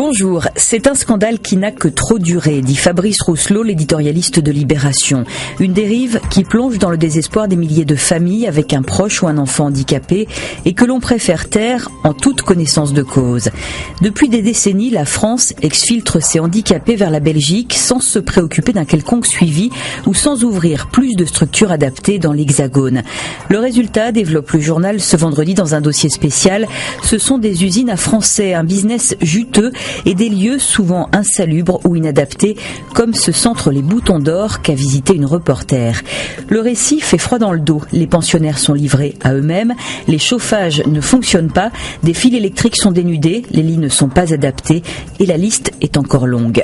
Bonjour, c'est un scandale qui n'a que trop duré, dit Fabrice Rousselot, l'éditorialiste de Libération. Une dérive qui plonge dans le désespoir des milliers de familles avec un proche ou un enfant handicapé et que l'on préfère taire en toute connaissance de cause. Depuis des décennies, la France exfiltre ses handicapés vers la Belgique sans se préoccuper d'un quelconque suivi ou sans ouvrir plus de structures adaptées dans l'Hexagone. Le résultat, développe le journal ce vendredi dans un dossier spécial, ce sont des usines à Français, un business juteux et des lieux souvent insalubres ou inadaptés, comme ce centre Les Boutons d'Or qu'a visité une reporter. Le récit fait froid dans le dos. Les pensionnaires sont livrés à eux-mêmes, les chauffages ne fonctionnent pas, des fils électriques sont dénudés, les lits ne sont pas adaptés et la liste est encore longue.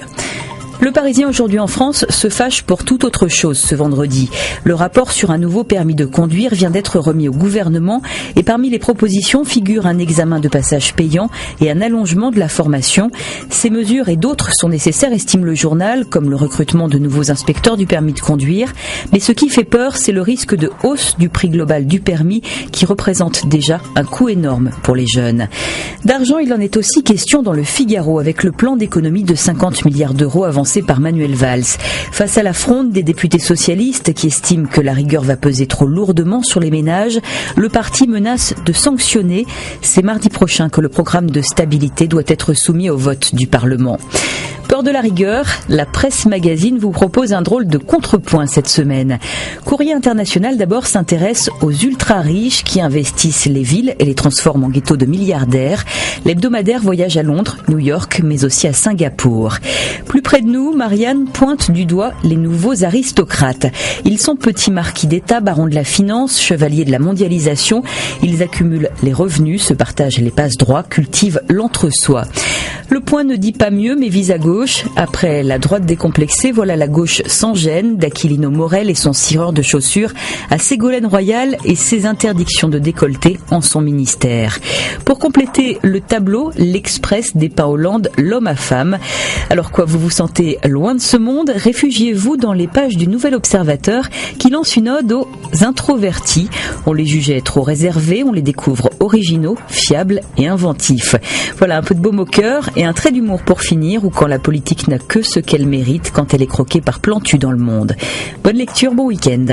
Le Parisien aujourd'hui en France se fâche pour toute autre chose ce vendredi. Le rapport sur un nouveau permis de conduire vient d'être remis au gouvernement et parmi les propositions figurent un examen de passage payant et un allongement de la formation. Ces mesures et d'autres sont nécessaires, estime le journal, comme le recrutement de nouveaux inspecteurs du permis de conduire. Mais ce qui fait peur, c'est le risque de hausse du prix global du permis qui représente déjà un coût énorme pour les jeunes. D'argent, il en est aussi question dans le Figaro avec le plan d'économie de 50 milliards d'euros avancé par Manuel Valls. Face à la fronde des députés socialistes qui estiment que la rigueur va peser trop lourdement sur les ménages, le parti menace de sanctionner. C'est mardi prochain que le programme de stabilité doit être soumis au vote du Parlement. Peur de la rigueur, la Presse Magazine vous propose un drôle de contrepoint cette semaine. Courrier International d'abord s'intéresse aux ultra-riches qui investissent les villes et les transforment en ghettos de milliardaires. L'hebdomadaire voyage à Londres, New York, mais aussi à Singapour. Plus près de nous, Marianne pointe du doigt les nouveaux aristocrates. Ils sont petits marquis d'État, barons de la finance, chevaliers de la mondialisation. Ils accumulent les revenus, se partagent les passe-droits, cultivent l'entre-soi. Le Point ne dit pas mieux, mais vise à gauche. Après la droite décomplexée, voilà la gauche sans gêne, d'Aquilino Morel et son cireur de chaussures à Ségolène Royal et ses interdictions de décolleté en son ministère. Pour compléter le tableau, l'Express dépeint Hollande, l'homme à femme. Alors quoi, vous vous sentez loin de ce monde? Réfugiez-vous dans les pages du Nouvel Observateur qui lance une ode aux introvertis. On les jugeait trop réservés, on les découvre originaux, fiables et inventifs. Voilà un peu de baume au cœur et un trait d'humour pour finir, ou quand la politique n'a que ce qu'elle mérite quand elle est croquée par Plantu dans Le Monde. Bonne lecture, bon week-end.